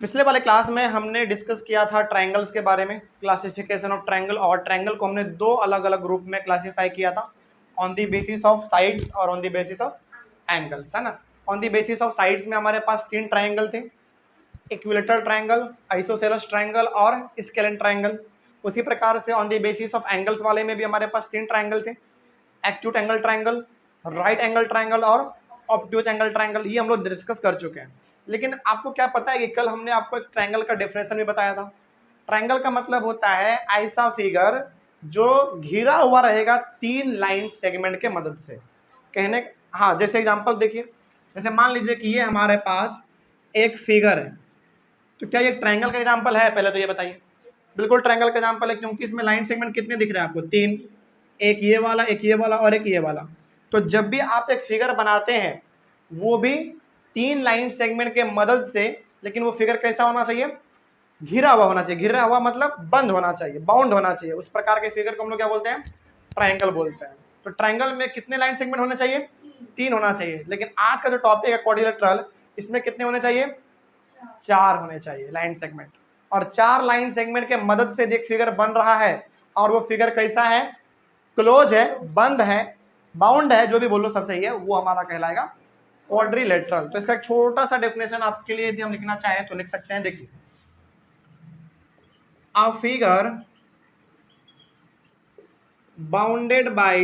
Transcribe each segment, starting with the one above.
पिछले वाले क्लास में हमने डिस्कस किया था ट्रायंगल्स के बारे में, क्लासिफिकेशन ऑफ ट्रायंगल, और ट्रायंगल को हमने दो अलग अलग ग्रुप में क्लासिफाई किया था, on the basis of sides और on the basis of angles, है ना। On the basis of sides में हमारे पास तीन ट्रायंगल थे, इक्विलेटरल ट्रायंगल, आइसोसेलेस ट्रायंगल और स्केलेन ट्रायंगल। उसी प्रकार से on the basis of angles वाले में भी हमारे पास तीन ट्रायंगल थे, acute angle triangle, right angle triangle और ऑब्ट्यूज एंगल ट्रायंगल। ये हम लोग डिस्कस कर चुके हैं। लेकिन आपको क्या पता है कि कल हमने आपको एक ट्रायंगल का डेफिनेशन भी बताया था। ट्रायंगल का मतलब होता है ऐसा फिगर जो घिरा हुआ रहेगा तीन लाइन सेगमेंट के मदद से। कहने हाँ, जैसे एग्जांपल देखिए, जैसे मान लीजिए कि ये हमारे पास एक फिगर है, तो क्या ये ट्रायंगल का एग्जांपल है? पहले तो ये बताइए। बिल्कुल ट्रायंगल का एग्जांपल है, क्योंकि इसमें लाइन सेगमेंट कितने दिख रहे हैं आपको? तीन, एक ये वाला, एक ये वाला और एक ये वाला। तो जब भी आप एक फिगर बनाते हैं वो भी तीन लाइन सेगमेंट के मदद से, लेकिन वो फिगर कैसा होना चाहिए? घिरा हुआ होना चाहिए। घिरा हुआ मतलब बंद होना चाहिए, बाउंड होना चाहिए। उस प्रकार के फिगर को हम लोग क्या बोलते हैं? ट्रायंगल बोलते हैं। तो ट्रायंगल में कितने लाइन सेगमेंट होने चाहिए? तीन होना चाहिए। लेकिन आज का जो टॉपिक है क्वाड्रिलेटरल, इसमें कितने होने चाहिए? चार होने चाहिए लाइन सेगमेंट। और चार लाइन सेगमेंट के मदद से एक फिगर बन रहा है, और वो फिगर कैसा है? क्लोज है, बंद है, बाउंड है, जो भी बोलो सब सही है, वो हमारा कहलाएगा क्वाड्रिलेटरल। तो इसका एक छोटा सा डेफिनेशन आपके लिए यदि हम लिखना चाहें तो लिख सकते हैं। देखिए, a figure bounded by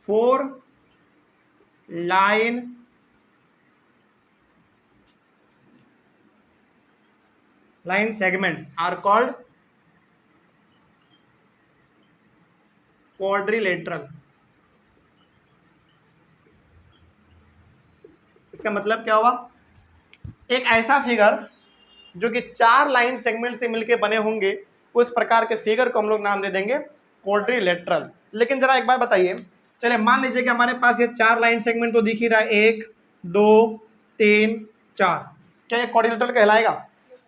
four line segments are called quadrilateral। इसका मतलब क्या हुआ? एक ऐसा फिगर जो कि चार लाइन सेगमेंट से मिलकर बने होंगे, उस प्रकार के फिगर को हम लोग नाम दे देंगे क्वाड्रिलेटरल। लेकिन जरा एक बात बताइए, चलिए मान लीजिए कि हमारे पास ये चार लाइन सेगमेंट तो दिख ही रहा है, एक, दो, तीन, चार। क्या ये क्वाड्रिलेटरल कहलाएगा?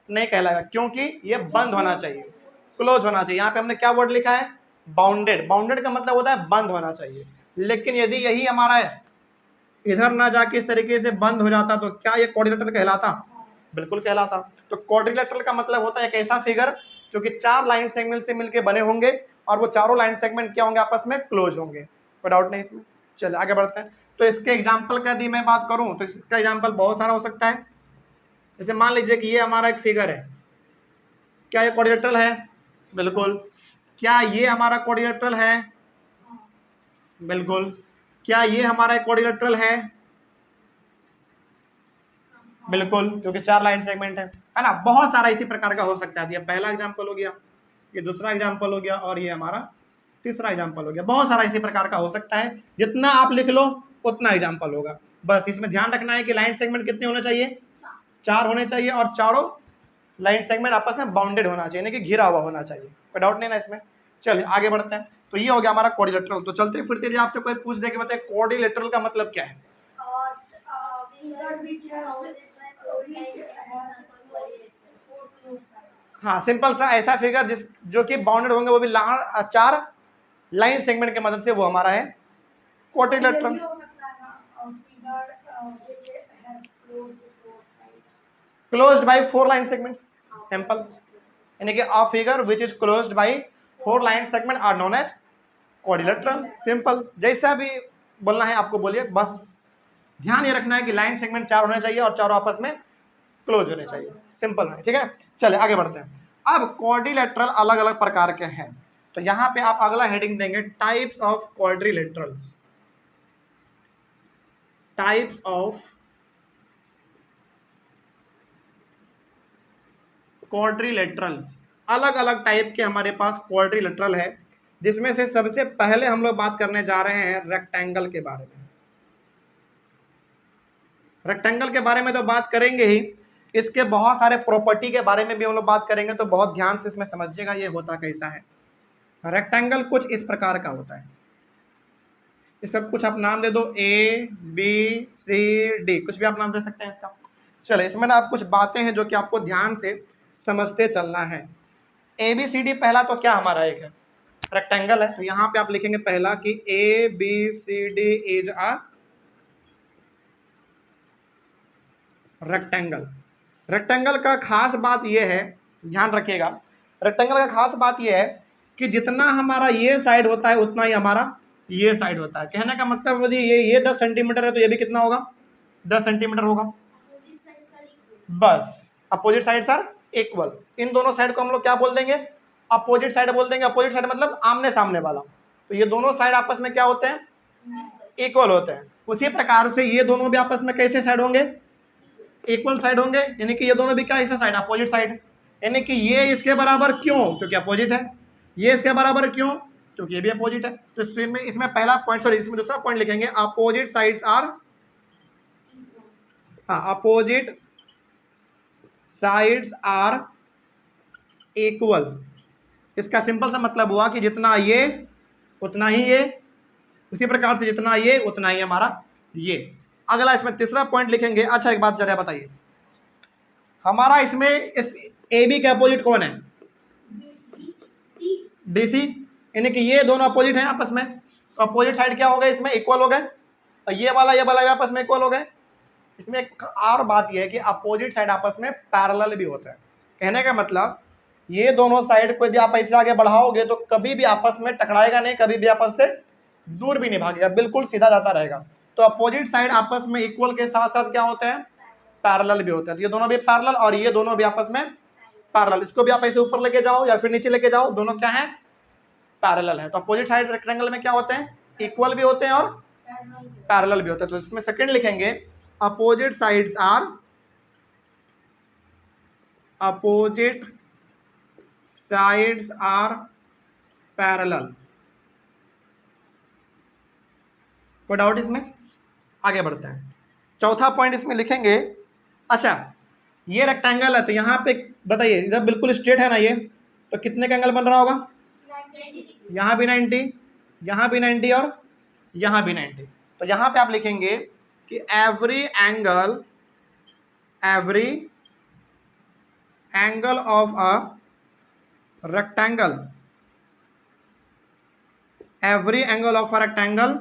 नहीं कहलाएगा, क्योंकि ये बंद होना चाहिए, क्लोज होना चाहिए। यहाँ पे हमने क्या वर्ड लिखा है? बाउंडेड। बाउंडेड का मतलब होता है बंद होना चाहिए। लेकिन यदि यही हमारा इधर ना जाके इस तरीके से बंद हो जाता तो क्या ये क्वाड्रिलेटरल कहलाता? बिल्कुल कहलाता। तो क्वाड्रिलेटरल का मतलब होता है एक ऐसा फिगर जो कि चार लाइन सेगमेंट से मिलकर बने होंगे, और वो चारों लाइन सेगमेंट क्या होंगे? आपस में क्लोज होंगे। कोई डाउट नहीं इसमें। चलिए आगे बढ़ते हैं। तो इसके एग्जाम्पल का यदि मैं बात करूं तो इसका एग्जाम्पल बहुत सारा हो सकता है। जैसे मान लीजिए कि ये हमारा एक फिगर है, क्या ये क्वाड्रिलेटरल है? बिल्कुल। क्या ये हमारा क्वाड्रिलेटरल है? बिल्कुल। क्या ये हमारा क्वाड्रिलेटरल है? बिल्कुल, क्योंकि चार लाइन सेगमेंट है ना। बहुत सारा इसी प्रकार का हो सकता है। ये पहला एग्जांपल हो गया, ये दूसरा एग्जांपल हो गया, और ये हमारा तीसरा एग्जांपल हो गया। बहुत सारा इसी प्रकार का हो सकता है। जितना आप लिख लो उतना एग्जांपल होगा। बस इसमें ध्यान रखना है कि लाइन सेगमेंट कितने होने चाहिए? चार होने चाहिए, और चारों लाइन सेगमेंट आपस में बाउंडेड होना चाहिए, यानी कि घिरा हुआ होना चाहिए। कोई डाउट नहीं ना इसमें। चलिए आगे बढ़ते हैं। तो ये हो गया हमारा क्वाड्रिलेटरल। तो चलते फिरते यदि आपसे कोई पूछ दे कि बताए क्वाड्रिलेटरल का मतलब क्या है? हाँ, सिंपल सा ऐसा फिगर जो कि बाउंडेड होंगे, वो भी चार लाइन सेगमेंट के मदद से, वो हमारा है quadrilateral. Closed by four line segments, simple. यानी कि a figure which is closed by four line segment are known as quadrilateral. Simple, जैसा भी बोलना है आपको बोलिए, बस ध्यान ये रखना है कि लाइन सेगमेंट चार होने चाहिए और चारों आपस में क्लोज होने चाहिए। सिंपल है, ठीक है। चलिए आगे बढ़ते हैं। अब क्वाड्रिलेटरल अलग अलग प्रकार के हैं, तो यहां पे आप अगला हेडिंग देंगे types of quadrilaterals. Types of quadrilaterals. अलग अलग टाइप के हमारे पास क्वाड्रिलेटरल है, जिसमें से सबसे पहले हम लोग बात करने जा रहे हैं रेक्टेंगल के बारे में। रेक्टेंगल के बारे में तो बात करेंगे ही, इसके बहुत सारे प्रॉपर्टी के बारे में भी हम लोग बात करेंगे। तो बहुत ध्यान से इसमें समझिएगा ये होता कैसा है। रेक्टेंगल कुछ इस प्रकार का होता है। इसका कुछ आप नाम दे दो, ए बी सी डी, कुछ भी आप नाम दे सकते हैं इसका। चले, इसमें ना आप कुछ बातें हैं जो कि आपको ध्यान से समझते चलना है। ए बी सी डी पहला तो क्या हमारा एक है रेक्टेंगल है, तो यहाँ पे आप लिखेंगे पहला कि A B C D is a rectangle. Rectangle का खास बात यह है, ध्यान रखिएगा, रेक्टेंगल का खास बात यह है कि जितना हमारा ये साइड होता है उतना ही हमारा ये साइड होता है। कहने का मतलब यदि ये 10 सेंटीमीटर है तो ये भी कितना होगा, 10 सेंटीमीटर होगा। बस अपोजिट साइड्स आर इक्वल। इन दोनों साइड को हम लोग क्या बोल देंगे, अपोजिट साइड बोल देंगे। अपोजिट साइड मतलब आमने सामने वाला। तो ये दोनों साइड आपस में क्या होते हैं, इक्वल होते हैं। उसी प्रकार से ये दोनों भी आपस में कैसे साइड होंगे, इक्वल साइड होंगे, यानी कि ये दोनों भी क्या ऐसे साइड, अपोजिट साइड। यानी कि ये इसके बराबर क्यों, क्योंकि अपोजिट है। ये इसके बराबर क्यों, क्योंकि ये भी अपोजिट है। तो इसमें पहला पॉइंट, सॉरी इसमें दूसरा पॉइंट लिखेंगे, अपोजिट साइड्स आर, हाँ अपोजिट साइड्स आर इक्वल। इसका सिंपल सा मतलब हुआ कि जितना ये उतना ही ये, उसी प्रकार से जितना ये उतना ही हमारा ये। अगला इसमें तीसरा पॉइंट लिखेंगे। अच्छा एक बात जरा बताइए, हमारा इसमें इस ए बी के अपोजिट कौन है, डी सी, यानी कि ये दोनों अपोजिट हैं आपस में। तो अपोजिट साइड क्या हो गए, इसमें इक्वल हो गए, और ये वाला आपस में इक्वल हो गए। इसमें एक और बात यह है कि अपोजिट साइड आपस में पैरेलल भी होता है। कहने का मतलब ये दोनों साइड को यदि आप ऐसे आगे बढ़ाओगे तो कभी भी आपस में टकराएगा नहीं, कभी भी आपस से दूर भी नहीं भागेगा, बिल्कुल सीधा जाता रहेगा। तो अपोजिट साइड आपस में इक्वल के साथ साथ क्या होते हैं, पैरेलल भी होते हैं। तो ये दोनों भी पैरेलल और ये दोनों भी आपस में पैरेलल। इसको भी आप ऐसे ऊपर लेके जाओ या फिर नीचे लेके जाओ, दोनों क्या है, पैरेलल है। तो अपोजिट साइड रेक्टेंगल में क्या होते हैं, इक्वल भी होते हैं और पैरेलल भी होते हैं। तो इसमें सेकंड लिखेंगे, opposite sides are, opposite sides are parallel. कोई डाउट इसमें, आगे बढ़ते हैं। चौथा पॉइंट इसमें लिखेंगे, अच्छा ये रेक्टेंगल है तो यहाँ पे बताइए, इधर बिल्कुल स्ट्रेट है ना ये, तो कितने का एंगल बन रहा होगा, यहाँ भी 90, यहाँ भी 90 और यहाँ भी 90। तो यहाँ पे आप लिखेंगे कि every angle of a rectangle, every angle of a rectangle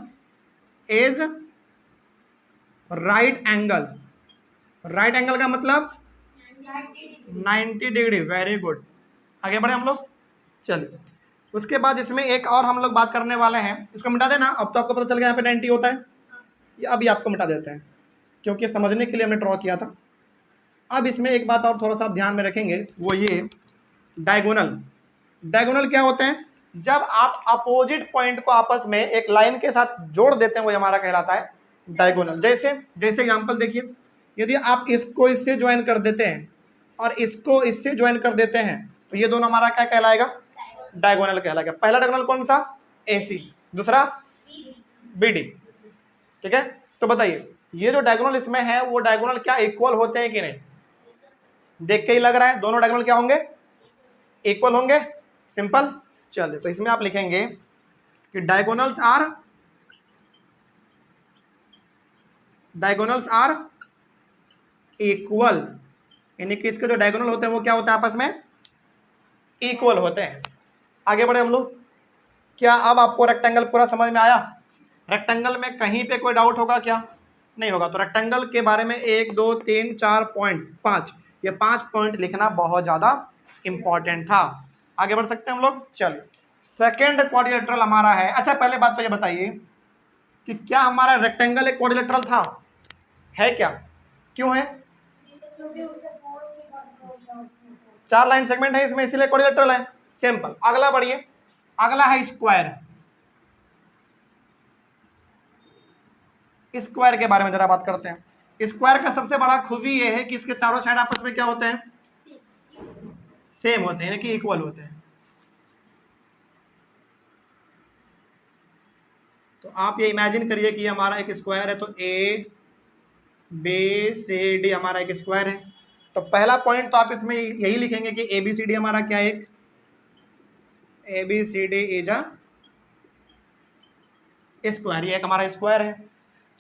is right angle. Right angle का मतलब 90 डिग्री। वेरी गुड, आगे बढ़े हम लोग। चलिए उसके बाद इसमें एक और हम लोग बात करने वाले हैं, इसको मिटा देना। अब तो आपको पता चल गया यहाँ पे 90 होता है, ये अभी आपको मिटा देते हैं क्योंकि समझने के लिए हमने ड्रॉ किया था। अब इसमें एक बात और थोड़ा सा ध्यान में रखेंगे, वो ये डायगोनल। डायगोनल क्या होते हैं, जब आप अपोजिट पॉइंट को आपस में एक लाइन के साथ जोड़ देते हैं वो हमारा कहलाता है डायगोनल। जैसे एग्जांपल देखिए, यदि आप इसको इससे ज्वाइन कर देते हैं और इसको इससे ज्वाइन कर देते हैं तो ये दोनों हमारा क्या कहलाएगा, डायगोनल कहलाएगा। पहला डायगोनल कौन सा, AC, दूसरा BD, ठीक है। तो बताइए ये जो डायगोनल इसमें है वो डायगोनल क्या इक्वल होते हैं कि नहीं, देख के ही लग रहा है दोनों डायगोनल क्या होंगे, इक्वल होंगे, सिंपल। चलिए तो इसमें आप लिखेंगे कि डायगोनल्स आर इक्वल, यानी कि इसके जो डायगोनल होते हैं वो क्या होता है, आपस में इक्वल होते हैं। आगे बढ़े हम लोग। क्या अब आपको रेक्टेंगल पूरा समझ में आया, रेक्टेंगल में कहीं पे कोई डाउट होगा क्या, नहीं होगा। तो रेक्टेंगल के बारे में 1 2 3 4 पॉइंट, 5, ये 5 पॉइंट लिखना बहुत ज़्यादा इंपॉर्टेंट था। आगे बढ़ सकते हैं हम लोग। चलिए सेकेंड क्वाड्रिलेटरल हमारा है। अच्छा पहले बात तो ये बताइए कि क्या हमारा रेक्टेंगल एक क्वाड्रिलेटरल था, है क्या, क्यों है, 4 लाइन सेगमेंट है इसमें इसीलिए क्वाड्रिलेटरल है, सिंपल। अगला बढ़िए, अगला है स्क्वायर। स्क्वायर के बारे में जरा बात करते हैं। स्क्वायर का सबसे बड़ा खूबी ये है कि इसके चारों साइड आपस में क्या होते हैं, सेम होते हैं, यानी कि इक्वल होते हैं। तो आप ये इमेजिन करिए कि हमारा एक स्क्वायर है, तो ABCD हमारा एक स्क्वायर है। तो पहला पॉइंट तो आप इसमें यही लिखेंगे कि ABCD हमारा क्या है, एक ABCD इज अ स्क्वायर, ये एक हमारा स्क्वायर है।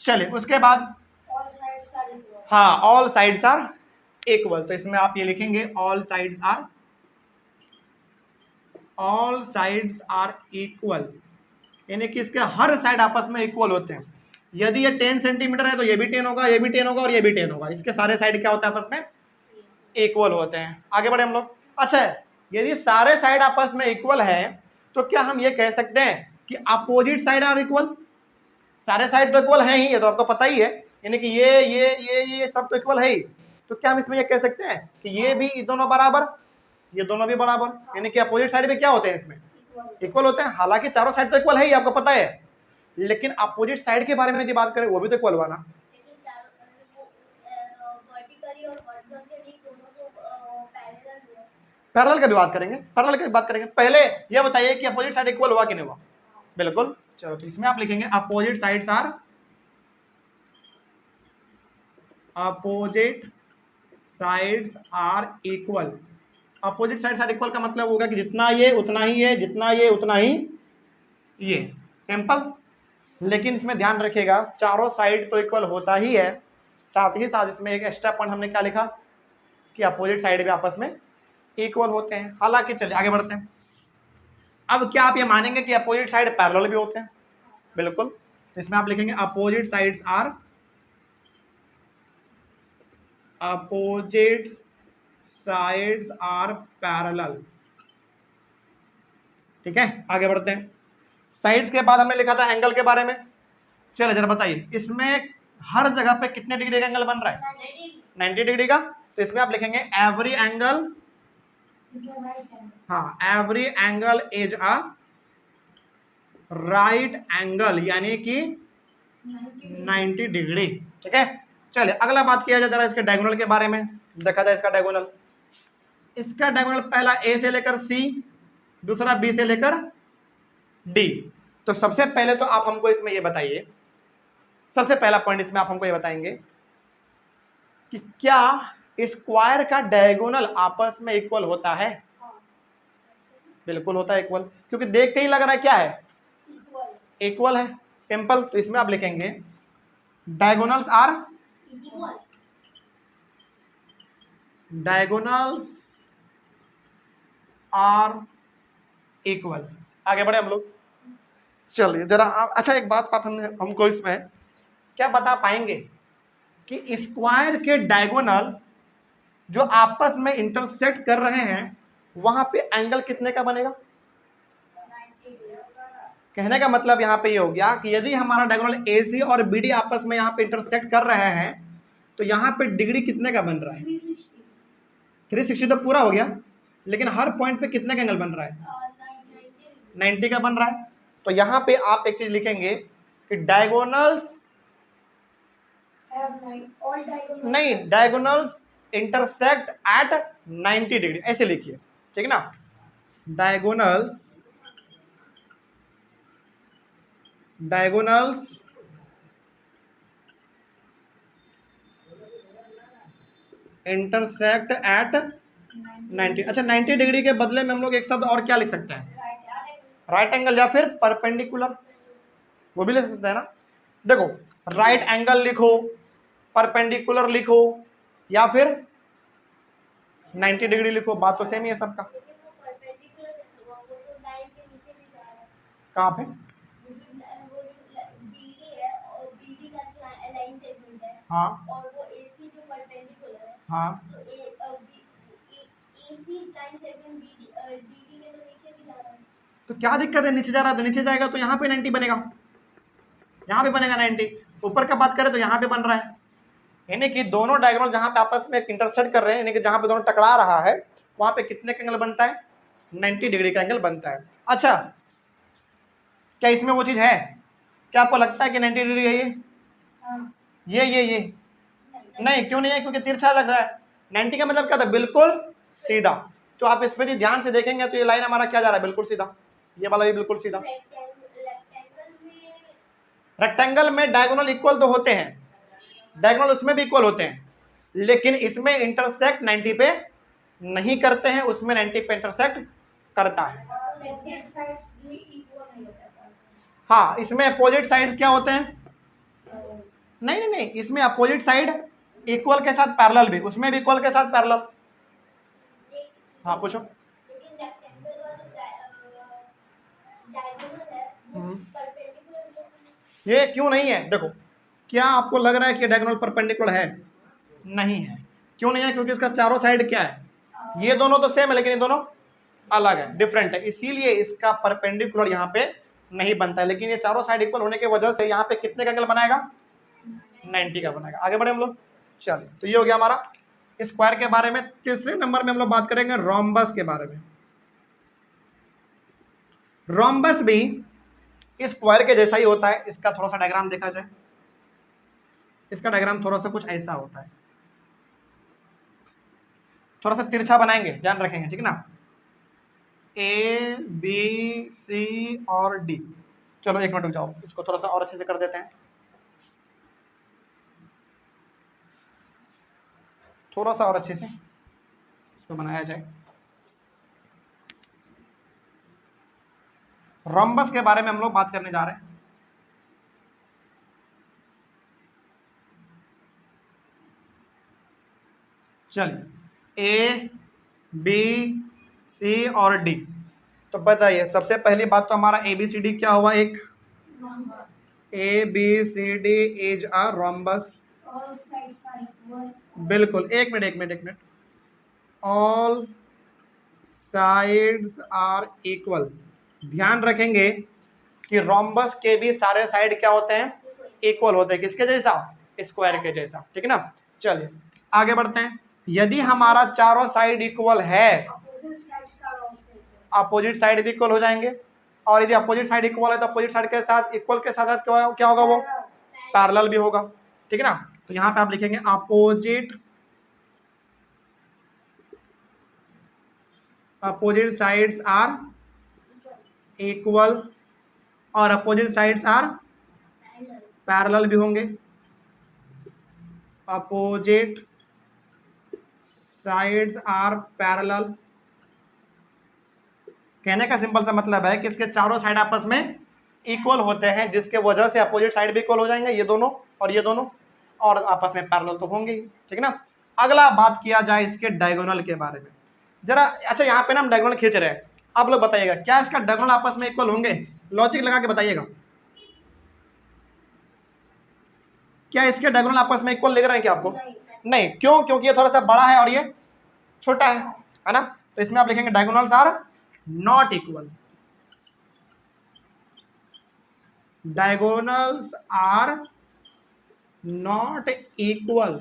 चलिए उसके बाद हाँ ऑल साइड्स आर इक्वल, तो इसमें आप ये लिखेंगे ऑल साइड्स आर इक्वल, यानी कि इसके हर साइड आपस में इक्वल होते हैं। यदि ये 10 सेंटीमीटर है तो ये भी 10 होगा, ये भी 10 होगा और ये भी 10 होगा। इसके सारे साइड क्या होता है आपस में इक्वल होते हैं। आगे बढ़े हम लोग। अच्छा, यदि सारे साइड आपस में इक्वल है तो क्या हम ये कह सकते हैं कि अपोजिट साइड आर इक्वल? सारे साइड तो इक्वल हैं ही, ये तो आपको पता ही है, यानी कि ये सब तो इक्वल है ही। तो क्या हम इसमें ये कह सकते हैं कि ये भी दोनों बराबर, ये दोनों भी बराबर, यानी कि अपोजिट साइड में क्या होते हैं इसमें इक्वल होते हैं। हालांकि चारों साइड तो इक्वल है ही, आपको पता है, लेकिन अपोजिट साइड के बारे में यदि बात करें वो भी तो इक्वल हुआ ना। पैरेलल की भी बात करेंगे, पैरेलल की बात करेंगे। पहले ये बताइए कि अपोजिट साइड इक्वल हुआ कि नहीं हुआ? बिल्कुल। चलो, तो इसमें आप लिखेंगे opposite sides are, opposite sides are equal. Opposite sides are equal का मतलब होगा कि जितना ये उतना ही ये, जितना ये उतना ही ये, सिंपल। लेकिन इसमें ध्यान रखिएगा चारों साइड तो इक्वल होता ही है, साथ ही साथ इसमें एक एक्स्ट्रा पॉइंट हमने क्या लिखा कि अपोजिट साइड भी आपस में इक्वल होते हैं। हालांकि चलिए आगे बढ़ते हैं। अब क्या आप ये मानेंगे कि अपोजिट साइड पैरेलल भी होते हैं? बिल्कुल। तो इसमें आप लिखेंगे opposite sides are, opposite sides are parallel. ठीक है, आगे बढ़ते हैं। साइड्स के बाद हमने लिखा था एंगल के बारे में। चलिए जरा बताइए, इसमें हर जगह पे कितने डिग्री का एंगल बन रहा है? 90 डिग्री का। तो इसमें आप लिखेंगे एवरी एंगल, हाँ, every angle is a right angle, यानी कि 90 डिग्री। ठीक है, चलिए अगला बात किया जाए जरा इसके डायगोनल के बारे में। देखा जाए इसका डायगोनल। इसका डायगोनल पहला ए से लेकर सी, दूसरा बी से लेकर डी। तो सबसे पहले तो आप हमको इसमें ये बताइए, सबसे पहला पॉइंट इसमें आप हमको ये बताएंगे कि क्या स्क्वायर का डायगोनल आपस में इक्वल होता है? बिल्कुल होता है इक्वल, क्योंकि देख के ही लग रहा है क्या है, इक्वल है, सिंपल। तो इसमें आप लिखेंगे diagonals are, diagonals are equal. आगे बढ़े हम लोग। चलिए जरा अच्छा एक बात आप हमको इसमें क्या बता पाएंगे कि स्क्वायर के डायगोनल जो आपस में इंटरसेक्ट कर रहे हैं वहां पे एंगल कितने का बनेगा? कहने का मतलब यहाँ पे ये हो गया कि यदि हमारा डायगोनल AC और BD आपस में यहाँ पे इंटरसेक्ट कर रहे हैं तो यहाँ पे डिग्री कितने का बन रहा है? 360 तो पूरा हो गया, लेकिन हर पॉइंट पे कितने का एंगल बन रहा है? 90 का बन रहा है। तो यहाँ पे आप एक चीज लिखेंगे कि डायगोनल्स नहीं, डायगोनल्स इंटरसेक्ट एट 90 डिग्री, ऐसे लिखिए, ठीक ना। Diagonals intersect at 90। अच्छा, 90 डिग्री के बदले में हम लोग एक शब्द और क्या लिख सकते हैं? राइट एंगल या फिर परपेंडिकुलर, वो भी लिख सकते हैं ना। देखो, राइट एंगल लिखो, परपेंडिकुलर लिखो, या फिर 90 डिग्री लिखो, बात तो सेम ही है सबका। कहाँ पे? हाँ और वो AC जो परपेंडिकुलर है, हाँ, तो AC लाइन सेगमेंट DD के तो नीचे भी जा रहा है। तो क्या दिक्कत है? नीचे जा रहा है तो नीचे जाएगा, तो यहाँ पे 90 बनेगा, यहाँ पे बनेगा 90। ऊपर का बात करें तो यहाँ पे बन रहा है, यानी कि दोनों डायगोनल जहाँ पे आपस में इंटरसेक्ट कर रहे हैं, यानी कि जहाँ पे दोनों टकरा रहा है वहाँ पे कितने का एंगल बनता है? 90 डिग्री का एंगल बनता है। अच्छा, क्या इसमें वो चीज़ है? क्या आपको लगता है कि 90 डिग्री है ये नहीं, क्यों नहीं है? क्योंकि तिरछा लग रहा है। 90 का मतलब क्या था? बिल्कुल सीधा। तो आप इस पे ध्यान से देखेंगे तो ये लाइन हमारा क्या जा रहा है? बिल्कुल सीधा, ये वाला भी बिल्कुल सीधा। रेक्टेंगल में डायगोनल इक्वल तो होते हैं, डायगोनल उसमें भी इक्वल होते हैं, लेकिन इसमें इंटरसेक्ट 90 पे नहीं करते हैं, उसमें 90 पे इंटरसेक्ट करता है। हाँ, इसमें अपोजिट साइड क्या होते हैं? नहीं, इसमें अपोजिट साइड इक्वल के साथ पैरेलल भी, उसमें भी इक्वल के साथ पैरेलल। हाँ पूछो। ये क्यों नहीं है? देखो, क्या आपको लग रहा है कि डायगोनल परपेंडिकुलर है? नहीं है। क्यों नहीं है? क्योंकि इसका चारों साइड क्या है? ये दोनों तो सेम है लेकिन ये दोनों अलग है, डिफरेंट है, इसीलिए इसका परपेंडिकुलर यहाँ पे नहीं बनता है। लेकिन ये चारों साइड इक्वल होने की वजह से यहाँ पे कितने का एंगल बनाएगा? 90 का बनाएगा। आगे बढ़े हम लोग। चलिए, तो ये हो गया हमारा स्क्वायर के बारे में। तीसरे नंबर में हम लोग बात करेंगे रोम्बस के बारे में। रोम्बस भी स्क्वायर के जैसा ही होता है। इसका थोड़ा सा डायग्राम देखा जाए। इसका डायग्राम थोड़ा सा कुछ ऐसा होता है, थोड़ा सा तिरछा बनाएंगे, ध्यान रखेंगे, ठीक ना। ए बी सी और डी। चलो एक मिनट रुक जाओ, इसको थोड़ा सा और अच्छे से कर देते हैं, थोड़ा सा और अच्छे से इसको बनाया जाए। रोम्बस के बारे में हम लोग बात करने जा रहे हैं। चलिए, ए बी सी और डी। तो बताइए, सबसे पहली बात तो हमारा ए बी सी डी क्या हुआ? एक A B C D is a rhombus. All sides are equal. बिल्कुल, एक minute. All sides are equal. ध्यान रखेंगे कि रोम्बस के भी सारे साइड क्या होते हैं? इक्वल होते हैं। किसके जैसा? स्क्वायर के जैसा, ठीक है ना। चलिए आगे बढ़ते हैं। यदि हमारा चारों साइड इक्वल है, Opposite sides are also equal. Opposite side भी इक्वल हो जाएंगे। और यदि अपोजिट साइड इक्वल है तो अपोजिट साइड के साथ इक्वल के साथ क्या होगा? वो पैरेलल भी होगा, ठीक है ना। तो यहाँ पे आप लिखेंगे अपोजिट साइड्स आर इक्वल और अपोजिट साइड्स आर पैरेलल भी होंगे। Opposite sides are parallel. कहने का सिंपल सा मतलब है कि इसके चारों साइड आपस में इक्वल होते हैं, जिसके वजह से अपोजिट साइड भी इक्वल हो जाएंगे, ये दोनों और ये दोनों, और आपस में पैरेलल तो होंगे ही, ठीक है ना। अगला बात किया जाए इसके डायगोनल के बारे में जरा। अच्छा, यहाँ पे ना हम डायगोनल खींच रहे हैं, आप लोग बताइएगा क्या इसका डायगोनल आपस में इक्वल होंगे? लॉजिक लगा के बताइएगा, क्या इसके डायगोनल आपस में इक्वल लग रहे हैं क्या आपको? नहीं। क्यों? क्योंकि ये थोड़ा सा बड़ा है और ये छोटा है ना। तो इसमें आप लिखेंगे diagonals are not equal. Diagonals are not equal.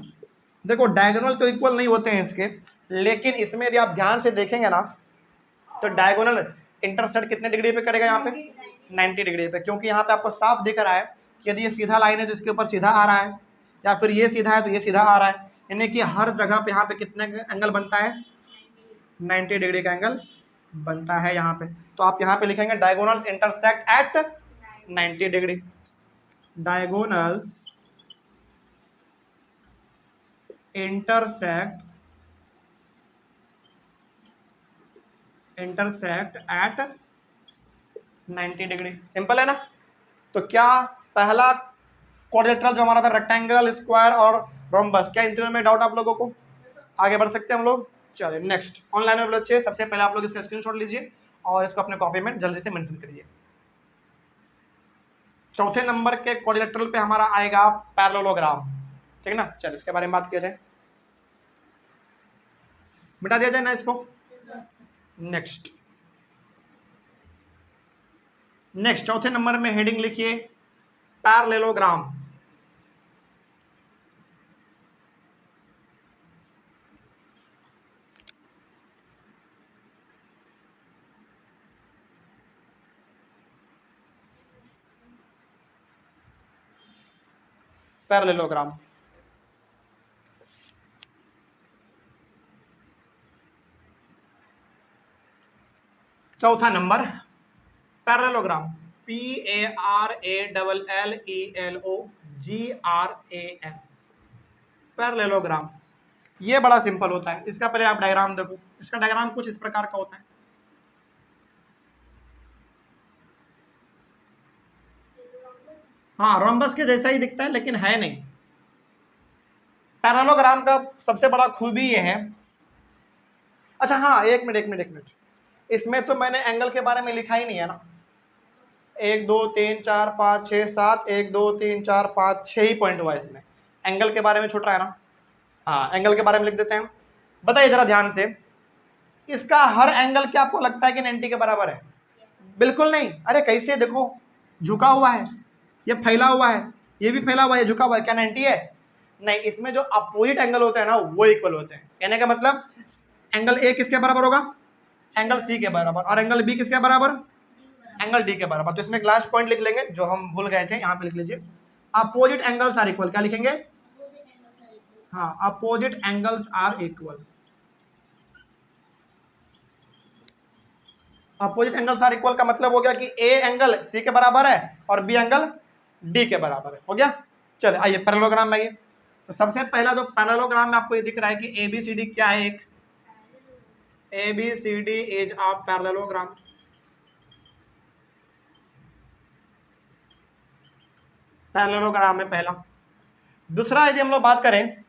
देखो, डायगोनल तो इक्वल नहीं होते हैं इसके, लेकिन इसमें यदि आप ध्यान से देखेंगे ना तो डायगोनल इंटरसेक्ट कितने डिग्री पे करेगा? यहाँ पे 90 डिग्री पे। क्योंकि यहाँ पे आपको साफ दिख रहा है कि यदि ये सीधा लाइन है तो इसके ऊपर सीधा आ रहा है, या फिर ये सीधा है तो ये सीधा आ रहा है, यानी कि हर जगह पे यहाँ पे कितने एंगल बनता है? 90 डिग्री का एंगल बनता है यहाँ पे। तो आप यहाँ पे लिखेंगे diagonals intersect at 90 degree. Diagonals intersect at 90 degree. Simple है ना। तो क्या पहला क्वाड्रिलेटरल जो हमारा था, रेक्टेंगल, स्क्वायर और रोम्बस, क्या इन तीनों में डाउट आप लोगों को? आगे बढ़ सकते हैं हम लोग। चलिए नेक्स्ट, ऑनलाइन में बच्चे सबसे पहले आप लोग इसका स्क्रीनशॉट लीजिए और इसको अपने कॉपी में जल्दी से मेंशन करिए। चौथे नंबर के क्वाड्रिलेटरल पे हमारा आएगा पैरेललोग्राम, ठीक है ना। चलिए इसके बारे में बात किया जाए, मिटा दिया जाए ना इसको। नेक्स्ट चौथे नंबर में हेडिंग लिखिए पैरेललोग्राम। पैरेललोग्राम चौथा नंबर, पैरेललोग्राम, PARALLELOGRAM, पैरेललोग्राम। ये बड़ा सिंपल होता है। इसका पहले आप डायग्राम देखो। इसका डायग्राम कुछ इस प्रकार का होता है। हाँ, रोम्बस के जैसा ही दिखता है लेकिन है नहीं। पैरेललोग्राम का सबसे बड़ा खूबी ये है। अच्छा हाँ, एक मिनट, इसमें तो मैंने एंगल के बारे में लिखा ही नहीं है ना। 1 2 3 4 5 6 7, 1 2 3 4 5 6 ही पॉइंट हुआ इसमें। एंगल के बारे में छूट रहा है ना, हाँ एंगल के बारे में लिख देते हैं। बताइए जरा ध्यान से, इसका हर एंगल क्या आपको लगता है कि 90 के बराबर है? बिल्कुल नहीं। अरे कैसे, देखो झुका हुआ है, ये फैला हुआ है, ये भी फैला हुआ है, झुका हुआ है, क्या 90 है? नहीं, इसमें जो अपोजिट एंगल होते हैं ना वो इक्वल होते हैं। कहने का मतलब एंगल ए किसके बराबर होगा? एंगल सी के बराबर। और एंगल बी किसके बराबर? एंगल डी के बराबर। तो इसमें एक लास्ट पॉइंट लिख लेंगे जो हम भूल गए थे, यहाँ पे लिख लीजिए, अपोजिट एंगल्स आर इक्वल। क्या लिखेंगे? हाँ, opposite angles are equal. Opposite angles are equal का मतलब हो गया कि ए एंगल सी के बराबर है और बी एंगल डी के बराबर है। हो गया? चले आइए पैरेललोग्राम में आइए। तो सबसे पहला जो पैरेललोग्राम में आपको ये दिख रहा है कि ए बी सी डी क्या है? एक A B C D is a parallelogram. Parallelogram में पहला। दूसरा यदि हम लोग बात करें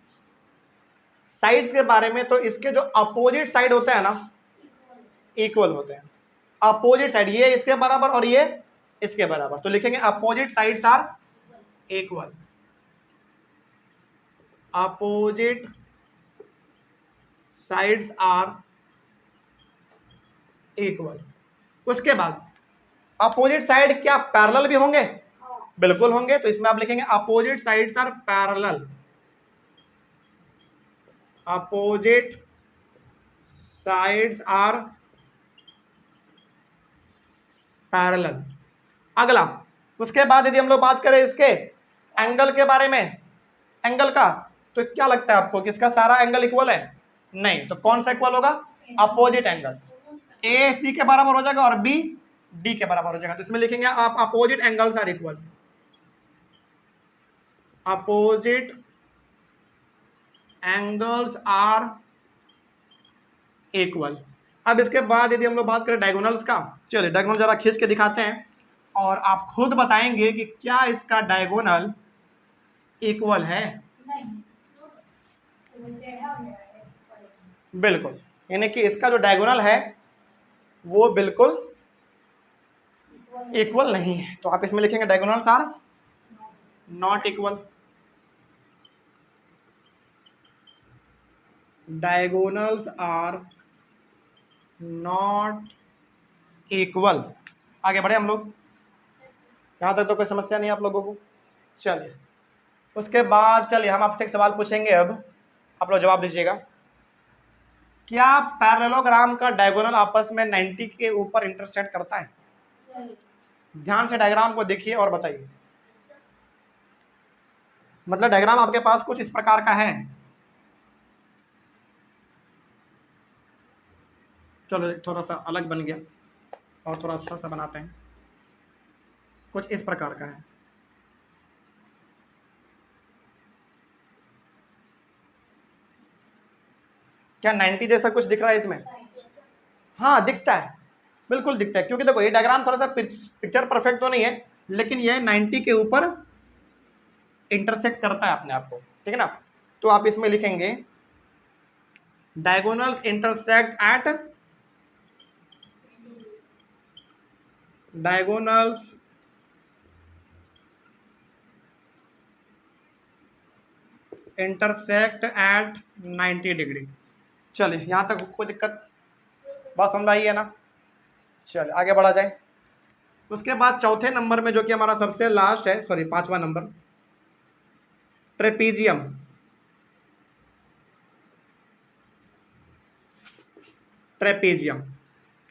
साइड्स के बारे में, तो इसके जो अपोजिट साइड होते हैं ना इक्वल होते हैं। अपोजिट साइड, ये इसके बराबर और ये इसके बराबर, तो लिखेंगे opposite sides are equal. Opposite sides are equal. उसके बाद अपोजिट साइड क्या पैरेलल भी होंगे? बिल्कुल होंगे। तो इसमें आप लिखेंगे opposite sides are parallel. Opposite sides are parallel. अगला, उसके बाद यदि हम लोग बात करें इसके एंगल के बारे में, एंगल का, तो क्या लगता है आपको कि इसका सारा एंगल इक्वल है? नहीं। तो कौन सा इक्वल होगा? Opposite angle. ए सी के बराबर हो जाएगा और बी डी के बराबर हो जाएगा। तो इसमें लिखेंगे आप opposite angles are equal. Opposite angles are equal. अब इसके बाद यदि हम लोग बात करें डायगोनल्स का, चलिए डायगोनल जरा खींच के दिखाते हैं और आप खुद बताएंगे कि क्या इसका डायगोनल इक्वल है। बिल्कुल, यानी कि इसका जो डायगोनल है वो बिल्कुल इक्वल नहीं है। तो आप इसमें लिखेंगे diagonals are not equal. Diagonals are not equal. आगे बढ़े हम लोग, यहां तक तो कोई समस्या नहीं आप लोगों को। चलिए उसके बाद चलिए हम आपसे एक सवाल पूछेंगे, अब आप लोग जवाब दीजिएगा। क्या पैरेललोग्राम का डायगोनल आपस में 90 के ऊपर इंटरसेक्ट करता है? ध्यान से डायग्राम को देखिए और बताइए। मतलब डायग्राम आपके पास कुछ इस प्रकार का है। चलो थोड़ा सा अलग बन गया और थोड़ा अच्छा सा बनाते हैं। कुछ इस प्रकार का है। क्या 90 जैसा कुछ दिख रहा है इसमें? हाँ दिखता है, बिल्कुल दिखता है, क्योंकि देखो ये डायग्राम थोड़ा सा पिक्चर परफेक्ट तो नहीं है, लेकिन ये 90 के ऊपर इंटरसेक्ट करता है अपने आप को, ठीक है ना। तो आप इसमें लिखेंगे diagonals intersect at diagonals intersect at 90 degree. चलिए यहाँ तक कोई दिक्कत, बात समझ आई है ना। चलिए आगे बढ़ा जाए। उसके बाद चौथे नंबर में जो कि हमारा सबसे लास्ट है, सॉरी 5वां नंबर, ट्रेपीजियम। ट्रेपीजियम,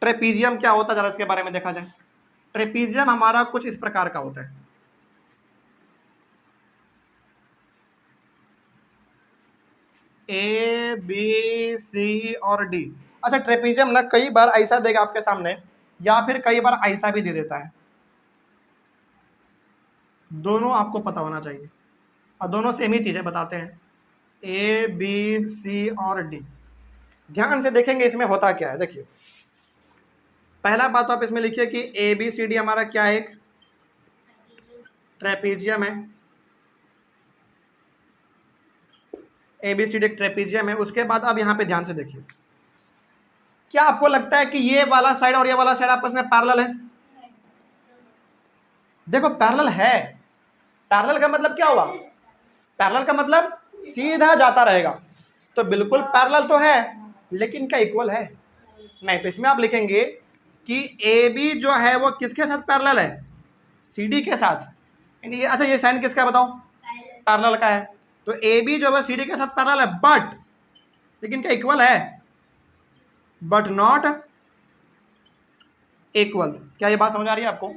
ट्रेपीजियम क्या होता है जरा इसके बारे में देखा जाए। ट्रेपीजियम हमारा कुछ इस प्रकार का होता है। ए बी सी और डी। अच्छा ट्रेपीजियम ना कई बार ऐसा देगा आपके सामने या फिर कई बार ऐसा भी दे देता है, दोनों आपको पता होना चाहिए और दोनों सेम ही चीजें बताते हैं, ए बी सी और डी। ध्यान से देखेंगे इसमें होता क्या है। देखिए पहला बात तो आप इसमें लिखिए कि ए बी सी डी हमारा क्या है, एक ट्रेपीजियम है। A B C D trapezium है। उसके बाद अब यहाँ पे ध्यान से देखिए, क्या आपको लगता है कि ये वाला साइड और ये वाला साइड आपस में पैरेलल है? देखो पैरेलल है, पैरेलल का मतलब क्या हुआ, पैरेलल का मतलब सीधा जाता रहेगा, तो बिल्कुल पैरेलल तो है, लेकिन क्या इक्वल है, नहीं। तो इसमें आप लिखेंगे कि ए बी जो है वो किसके साथ पैरेलल है, सी डी के साथ। यानी अच्छा ये साइन किसका है बताओ, पैरेलल का है, तो ए बी जो है सी डी के साथ पैरेलल है, बट लेकिन क्या इक्वल है, बट नॉट इक्वल। क्या ये बात समझ आ रही है आपको?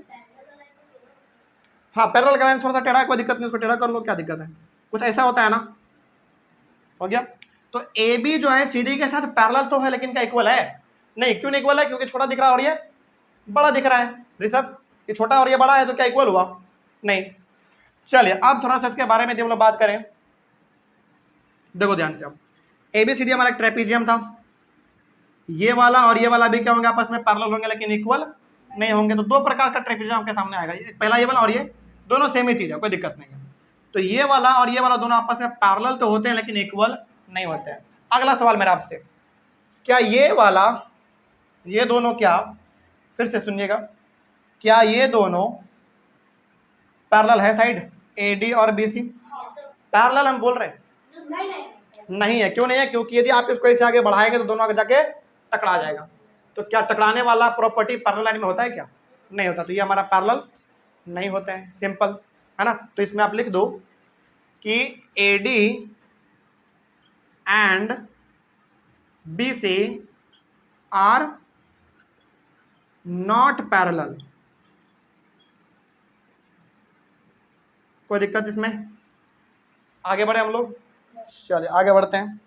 हाँ पैरेलल का लाइन थोड़ा सा टेढ़ा है, कोई दिक्कत नहीं, उसको टेढ़ा कर लो, क्या दिक्कत है, कुछ ऐसा होता है ना, हो गया। तो ए बी जो है सी डी के साथ पैरेलल तो है, लेकिन क्या इक्वल है, नहीं। क्यों नहीं इक्वल है, क्योंकि छोटा दिख रहा है और ये बड़ा दिख रहा है। ऋषभ ये छोटा और ये बड़ा है, तो क्या इक्वल हुआ, नहीं। चलिए अब थोड़ा सा इसके बारे में हम लोग बात करें, देखो ध्यान से। अब ए बी सी डी हमारा एक ट्रेपीजियम था, ये वाला और ये वाला भी क्या होंगे, आपस में पैरेलल होंगे लेकिन इक्वल नहीं होंगे। तो दो प्रकार का ट्रेपीजियम आपके सामने आएगा, पहला ये वाला और ये दोनों सेम ही चीज है, कोई दिक्कत नहीं है। तो ये वाला और ये वाला दोनों आपस में पैरेलल तो होते हैं लेकिन इक्वल नहीं होते हैं। अगला सवाल मेरा आपसे, क्या ये वाला ये दोनों, क्या फिर से सुनिएगा, क्या ये दोनों पैरेलल है, साइड ए डी और बी सी पैरेलल हम बोल रहे हैं, नहीं है। क्यों नहीं है, क्योंकि यदि आप इसको ऐसे आगे बढ़ाएंगे तो दोनों आगे जाके टकरा जाएगा। तो क्या टकराने वाला प्रॉपर्टी पैरेलल लाइन में होता है क्या, नहीं होता, तो ये हमारा पैरेलल नहीं होता है, सिंपल है ना। तो इसमें आप लिख दो कि A D and B C are not parallel. कोई दिक्कत इसमें, आगे बढ़े हम लोग, चलिए आगे बढ़ते हैं।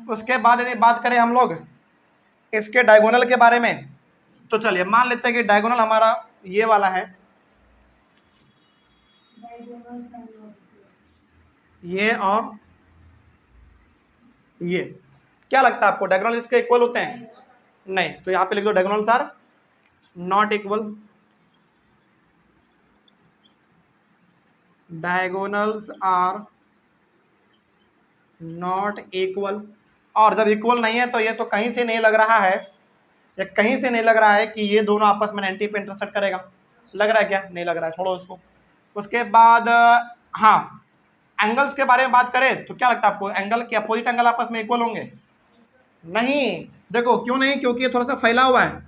उसके बाद यदि बात करें हम लोग इसके डायगोनल के बारे में, तो चलिए मान लेते हैं कि डायगोनल हमारा ये वाला है, ये और ये, क्या लगता है आपको डायगोनल इसके इक्वल होते हैं, नहीं। तो यहाँ पे लिख दो diagonals are not equal, diagonals are not equal. और जब इक्वल नहीं है तो ये तो कहीं से नहीं लग रहा है, या कहीं से नहीं लग रहा है कि ये दोनों आपस में 90 पे इंटरसेक्ट करेगा, लग रहा है क्या, नहीं लग रहा है, छोड़ो उसको। उसके बाद हाँ एंगल्स के बारे में बात करें तो क्या लगता है आपको, एंगल के अपोजिट एंगल आपस में इक्वल होंगे, नहीं। देखो क्यों नहीं, क्योंकि ये थोड़ा सा फैला हुआ है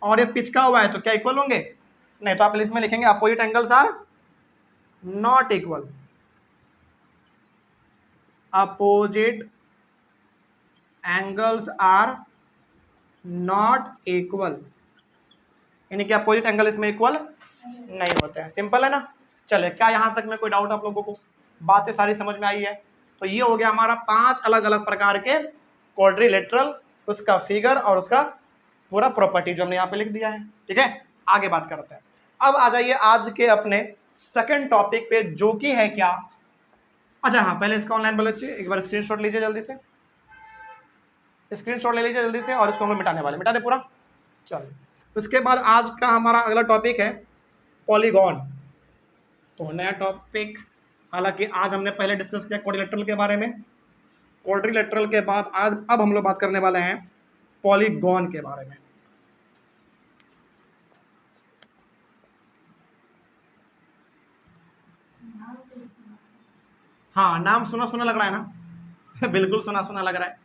और ये पिचका हुआ है, तो क्या इक्वल होंगे, नहीं। तो आप इसमें लिखेंगे opposite angles are not equal, opposite angles are not equal, यानी कि अपोजिट एंगल इसमें इक्वल नहीं होते हैं, सिंपल है ना। चले, क्या यहाँ तक में कोई डाउट आप लोगों को, बातें सारी समझ में आई है? तो ये हो गया हमारा 5 अलग अलग प्रकार के क्वाड्रिलेटरल, उसका फिगर और उसका पूरा प्रॉपर्टी जो हमने यहाँ पे लिख दिया है, ठीक है। आगे बात करते हैं। अब आ जाइए आज के अपने सेकंड टॉपिक पे, जो कि है क्या, अच्छा हाँ पहले इसका ऑनलाइन बोले चाहिए, एक बार स्क्रीनशॉट लीजिए, जल्दी से स्क्रीनशॉट ले लीजिए जल्दी से, और इसको हम मिटाने वाले, मिटा दे पूरा। चलो उसके बाद आज का हमारा अगला टॉपिक है पॉलीगॉन। तो नया टॉपिक, हालांकि आज हमने पहले डिस्कस किया क्वाड्रिलेटरल के बारे में, क्वाड्रिलेटरल के बाद आज अब हम लोग बात करने वाले हैं पॉलीगॉन के बारे में। हाँ नाम सुना सुना लग रहा है ना बिल्कुल सुना सुना लग रहा है,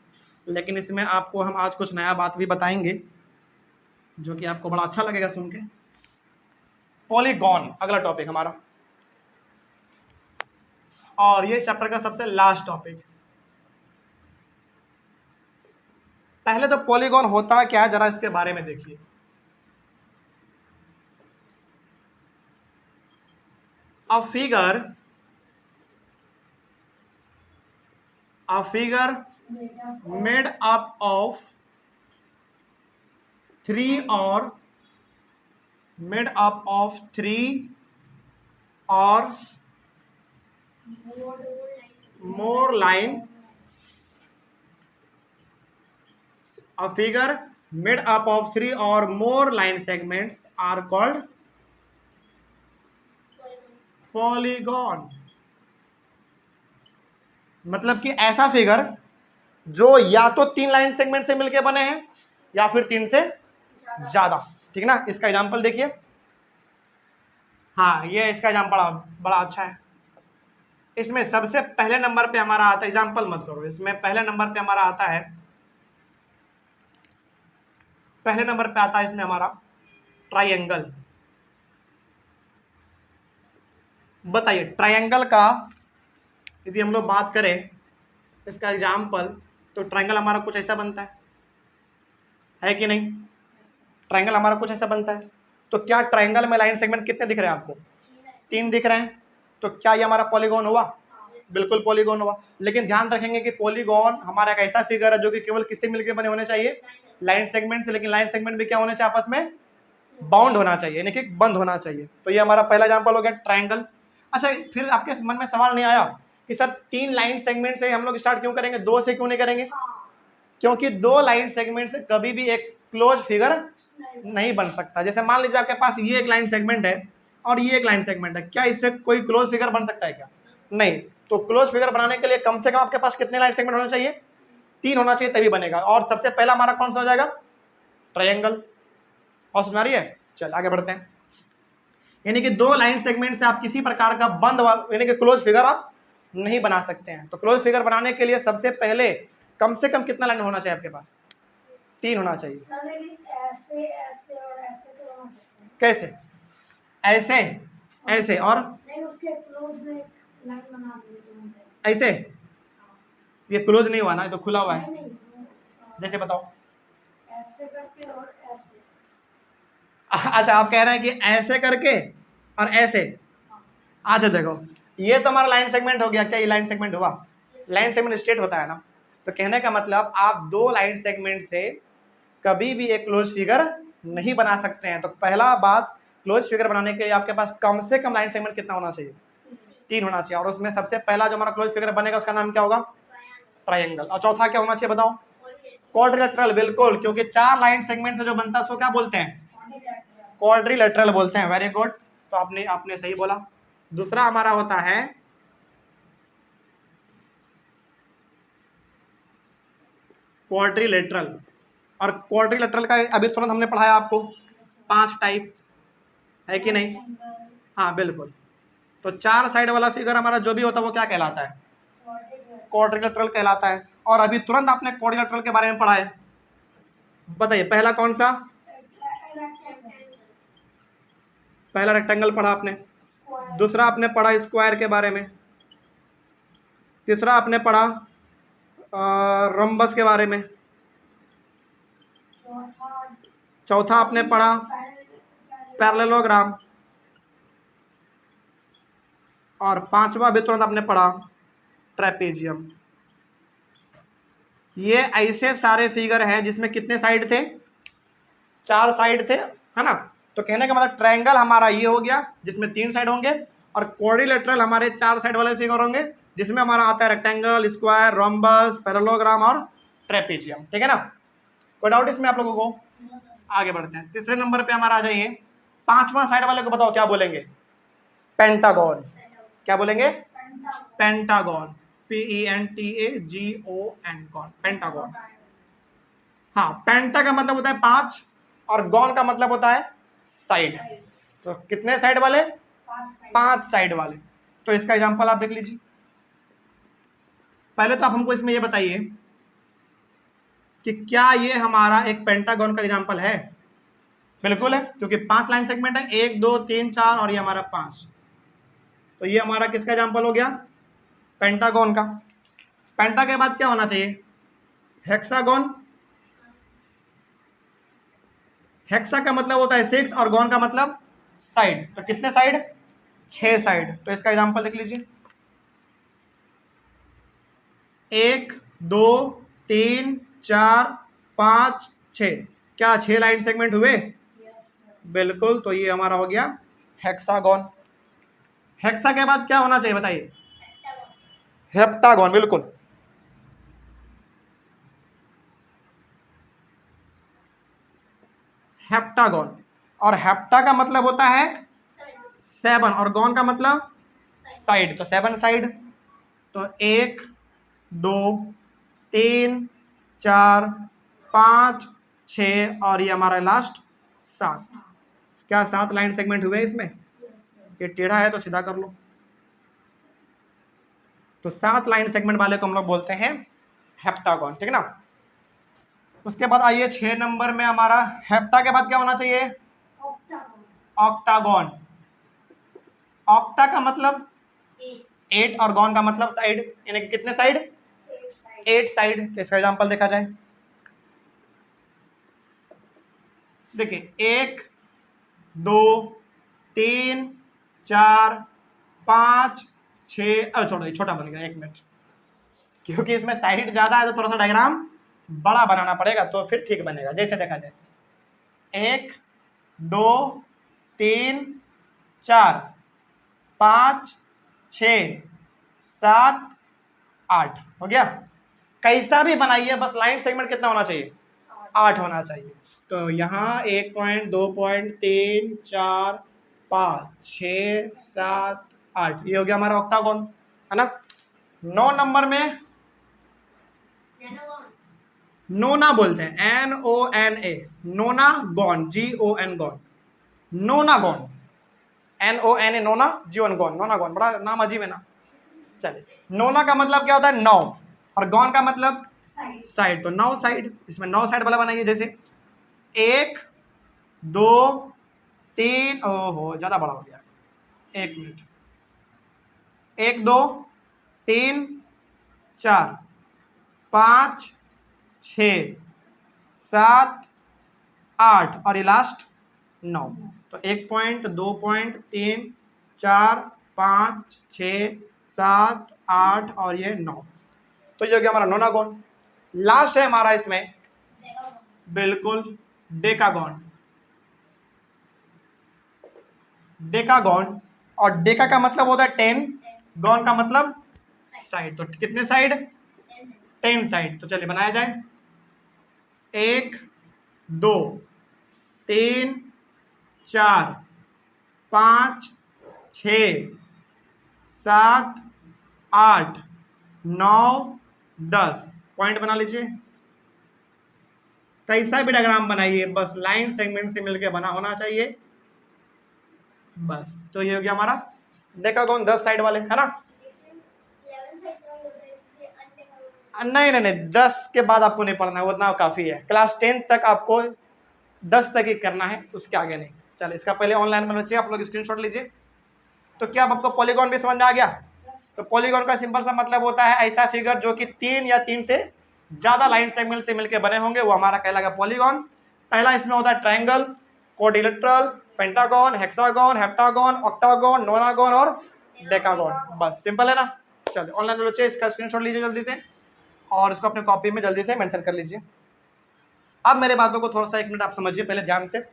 लेकिन इसमें आपको हम आज कुछ नया बात भी बताएंगे जो कि आपको बड़ा अच्छा लगेगा सुन के। पॉलीगॉन अगला टॉपिक हमारा, और ये चैप्टर का सबसे लास्ट टॉपिक। पहले तो पॉलीगॉन होता क्या है जरा इसके बारे में देखिए। A figure made up of three or more line. A figure made up of 3 or more line segments are called polygon. मतलब कि ऐसा फिगर जो या तो 3 लाइन सेगमेंट से मिलकर बने हैं या फिर 3 से ज्यादा, ठीक ना। इसका एग्जांपल देखिए, हाँ, ये इसका एग्जाम्पल बड़ा अच्छा है। इसमें सबसे पहले नंबर पे हमारा आता है, एग्जाम्पल मत करो, इसमें पहले नंबर पे हमारा आता है, पहले नंबर पे आता है इसमें हमारा ट्राइंगल। बताइए ट्राइंगल का यदि हम लोग बात करें इसका एग्जाम्पल, तो ट्राइंगल हमारा कुछ ऐसा बनता है कि नहीं? ट्राइंगल हमारा कुछ ऐसा बनता है। तो क्या ट्राइंगल में लाइन सेगमेंट कितने दिख रहे हैं आपको? 3 दिख रहे हैं। तो क्या ये हमारा पॉलीगॉन हुआ? बिल्कुल पॉलीगॉन हुआ। लेकिन ध्यान रखेंगे कि पॉलीगॉन हमारा एक ऐसा फिगर है जो कि केवल किससे मिलकर बने होने चाहिए? लाइन सेगमेंट से। लेकिन लाइन सेगमेंट भी क्या होने चाहिए? आपस में बाउंड होना चाहिए, यानी कि बंद होना चाहिए। तो ये हमारा पहला एग्जाम्पल हो गया ट्राइंगल। अच्छा, फिर आपके मन में सवाल नहीं आया कि सर 3 लाइन सेगमेंट से हम लोग स्टार्ट क्यों करेंगे, 2 से क्यों नहीं करेंगे? क्योंकि 2 लाइन सेगमेंट से कभी भी एक क्लोज फिगर नहीं बन सकता। जैसे मान लीजिए आपके पास ये एक लाइन सेगमेंट है और ये एक लाइन सेगमेंट है, क्या इससे कोई क्लोज फिगर बन सकता है क्या? नहीं। तो क्लोज फिगर बनाने के लिए कम से कम आपके पास कितने लाइन सेगमेंट होने चाहिए? 3 होना चाहिए, तभी बनेगा। और सबसे पहला हमारा कौन सा हो जाएगा? ट्रायंगल। और समझ आ रही है? चल आगे बढ़ते हैं। यानी कि 2 लाइन सेगमेंट से आप किसी प्रकार का बंद यानी कि क्लोज फिगर आप नहीं बना सकते हैं। तो क्लोज फिगर बनाने के लिए सबसे पहले कम से कम कितना लाइन होना चाहिए आपके पास? 3 होना चाहिए। ऐसे ऐसे और ऐसे तो होना चाहिए। कैसे? ऐसे, ऐसे और नहीं, उसके क्लोज में लाइन बना दीजिए। ऐसे? ये क्लोज नहीं हुआ ना, ये तो खुला हुआ है। नहीं, जैसे बताओ। ऐसे करके और ऐसे। अच्छा, आप कह रहे हैं कि ऐसे करके और ऐसे। अच्छा देखो, ये तो हमारा लाइन सेगमेंट हो गया। क्या ये लाइन सेगमेंट हुआ? लाइन सेगमेंट स्ट्रेट होता है ना। तो कहने का मतलब आप 2 लाइन सेगमेंट से कभी भी एक क्लोज फिगर नहीं बना सकते हैं। तो पहला बात, क्लोज फिगर बनाने के लिए आपके पास कम से कम लाइन सेगमेंट कितना होना चाहिए? 3 होना चाहिए। और उसमें सबसे पहला जो हमारा क्लोज फिगर बनेगा उसका नाम क्या होगा? ट्रायंगल। और चौथा क्या होना चाहिए बताओ? क्वाड्रिलेटरल। बिल्कुल, क्योंकि 4 लाइन सेगमेंट से जो बनता है उसको क्या बोलते हैं? क्वाड्रिलेटरल बोलते हैं। Very good. तो आपने सही बोला। दूसरा हमारा होता है क्वाड्रिलेटरल। और क्वाड्रिलेटरल का अभी तुरंत हमने पढ़ाया आपको 5 टाइप, है कि नहीं? हाँ बिल्कुल। तो 4 साइड वाला फिगर हमारा जो भी होता है वो क्या कहलाता है? क्वाड्रिलेटरल कहलाता है। और अभी तुरंत आपने क्वाड्रिलेटरल के बारे में पढ़ा है। बताइए पहला कौन सा? पहला रेक्टेंगल पढ़ा आपने। दूसरा आपने पढ़ा स्क्वायर के बारे में। तीसरा आपने पढ़ा रम्बस के बारे में। चौथा आपने पढ़ा पैरेललोग्राम। और 5वां भी तुरंत आपने पढ़ा ट्रेपेजियम। ये ऐसे सारे फिगर हैं जिसमें कितने साइड थे? 4 साइड थे, है ना? तो कहने का मतलब ट्रायंगल हमारा ये हो गया जिसमें 3 साइड होंगे, और क्वाड्रिलेटरल हमारे 4 साइड वाले फिगर होंगे जिसमें हमारा आता है रेक्टेंगल, स्क्वायर, रोम्बस, पैरेललोग्राम और ट्रेपेजियम। ठीक है ना? कोई डाउट इसमें आप लोगों को? आगे बढ़ते हैं। तीसरे नंबर पे हमारा आ जाइए। 5वां साइड वाले को बताओ क्या बोलेंगे? पेंटागन। क्या बोलेंगे? पेंटागन। PENTAGON कॉन, पेंटागन। हाँ, पेंटा का मतलब होता है 5 और गॉन का मतलब होता है साइड। तो कितने साइड वाले? 5 साइड वाले। तो इसका एग्जांपल आप देख लीजिए। पहले तो आप हमको इसमें ये बताइए कि क्या ये हमारा एक पेंटागन का एग्जांपल है? बिल्कुल है, क्योंकि 5 लाइन सेगमेंट है, 1 2 3 4 और ये हमारा 5। तो ये हमारा किसका एग्जांपल हो गया? पेंटागन का। पेंटा के बाद क्या होना चाहिए? हेक्सागन। हेक्सा का मतलब होता है 6 और गॉन का मतलब साइड। तो कितने साइड? 6 साइड। तो इसका एग्जांपल देख लीजिए। 1 2 3 4 5 6। क्या 6 लाइन सेगमेंट हुए? बिल्कुल। तो ये हमारा हो गया हेक्सागन। हेक्सा के बाद क्या होना चाहिए बताइए? हेप्टागन। बिल्कुल। हेप्टागन। और हेप्टा का मतलब होता है 7 और गॉन का मतलब साइड। तो 7 साइड। तो 1 2 3 4 5 6 और ये हमारा लास्ट 7। क्या 7 लाइन सेगमेंट हुए इसमें? ये टेढ़ा है तो सीधा कर लो। तो 7 लाइन सेगमेंट वाले को हम लोग बोलते हैं हेप्टागोन, ठीक है ना। उसके बाद आइए 6 नंबर में हमारा हेप्टा के बाद क्या होना चाहिए? ऑक्टागोन। ऑक्टागोन। ऑक्टा का मतलब 8 और गॉन का मतलब साइड, यानी कि कितने साइड? 8 साइड। तो इसका एग्जांपल देखा जाए, देखिए 1 2 3 4 5 6, थोड़ा छोटा बन गया, 1 मिनट, क्योंकि इसमें साइड ज्यादा है तो थोड़ा सा डायग्राम बड़ा बनाना पड़ेगा तो फिर ठीक बनेगा। जैसे देखा जाए 1 2 3 4 5 6 7 8 हो गया। कैसा भी बनाइए बस लाइन सेगमेंट कितना होना चाहिए? 8 होना चाहिए। तो यहाँ 1 पॉइंट 2 पॉइंट 3 4 5 6 7 8, ये हो गया हमारा ऑक्टागोन, है ना। 9 नंबर में नोना बोलते हैं, NONA, nona gon, GON gon, nona gon, NONA nona, GON gon, nona gon, बड़ा नाम अजीब है ना। चलिए, नोना का मतलब क्या होता है? 9, और गॉन का मतलब साइड। तो 9 साइड, इसमें 9 साइड वाला बनाइए। जैसे 1 2 3, ओहो ज्यादा बड़ा हो गया, 1 मिनट, 1 2 3 4 5 6 7 8 और ये लास्ट 9। तो 1 पॉइंट 2 पॉइंट 3 4 5 6 7 8 और ये 9। तो ये हो गया हमारा नोनागोन। लास्ट है हमारा इसमें बिल्कुल डेकागोन। डेकागोन, और डेका का मतलब होता है 10, गॉन का मतलब साइड। तो कितने साइड? 10 साइड। तो चलिए बनाया जाए, 1 2 3 4 5 6 7 8 9 10 पॉइंट बना लीजिए। कैसा भी डायग्राम बनाइए बस लाइन सेगमेंट से मिलके बना होना चाहिए बस। तो ये हो गया हमारा डेकागोन, 10 साइड वाले, है ना। नहीं नहीं नहीं, 10 के बाद आपको नहीं पढ़ना है, उतना काफी है। क्लास 10 तक आपको 10 तक ही करना है, उसके आगे नहीं। चलिए, इसका पहले ऑनलाइन में बच्चे आप लोग स्क्रीनशॉट लीजिए। तो क्या अब आपको पॉलीगॉन भी समझ में आ गया? तो पॉलीगॉन का सिंपल सा मतलब होता है ऐसा फिगर जो कि 3 या 3 से ज्यादा लाइन सेगमेंट से मिलकर बने होंगे, वो हमारा कहलाएगा पॉलीगॉन। पहला इसमें होता है triangle, quadrilateral, pentagon, hexagon, heptagon, octagon, नोनागन और डेकागन। बस सिंपल है ना। चलिए ऑनलाइन में बच्चे इसका स्क्रीनशॉट लीजिए जल्दी से, और इसको अपने कॉपी में जल्दी से मेंशन कर लीजिए। अब मेरे बातों को थोड़ा सा 1 मिनट आप समझिए पहले ध्यान से।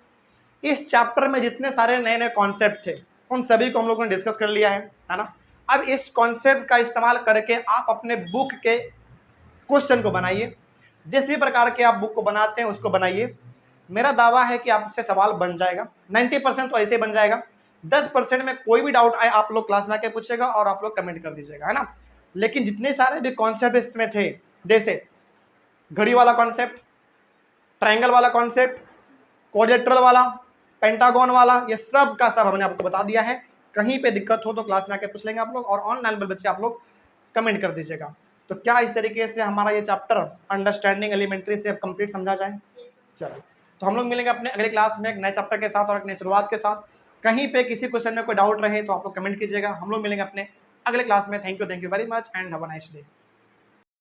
इस चैप्टर में जितने सारे नए नए कॉन्सेप्ट थे उन सभी को हम लोगों ने डिस्कस कर लिया है ना। अब इस कॉन्सेप्ट का इस्तेमाल करके आप अपने बुक के क्वेश्चन को बनाइए। जिस भी प्रकार के आप बुक को बनाते हैं उसको बनाइए। मेरा दावा है कि आपसे सवाल बन जाएगा, 90% तो ऐसे बन जाएगा। 10% में कोई भी डाउट आए आप लोग क्लास में आके पूछेगा और आप लोग कमेंट कर दीजिएगा, है ना। लेकिन जितने सारे भी कॉन्सेप्ट इसमें थे, जैसे घड़ी वाला कॉन्सेप्ट, ट्रायंगल वाला कॉन्सेप्ट, क्वाड्रिलेटरल वाला, पेंटागन वाला, ये सब का सब हमने आपको बता दिया है। कहीं पे दिक्कत हो तो क्लास में आके पूछ लेंगे आप लोग, और ऑनलाइन में बच्चे आप लोग कमेंट कर दीजिएगा। तो क्या इस तरीके से हमारा ये चैप्टर अंडरस्टैंडिंग एलिमेंट्री से अब कंप्लीट समझा जाए? चलो, तो हम लोग मिलेंगे अपने अगले क्लास में एक नए चैप्टर के साथ और एक नई शुरुआत के साथ। कहीं पे किसी क्वेश्चन में कोई डाउट रहे तो आप लोग कमेंट कीजिएगा। हम लोग मिलेंगे अपने अगले क्लास में। Thank you very much and have a nice day.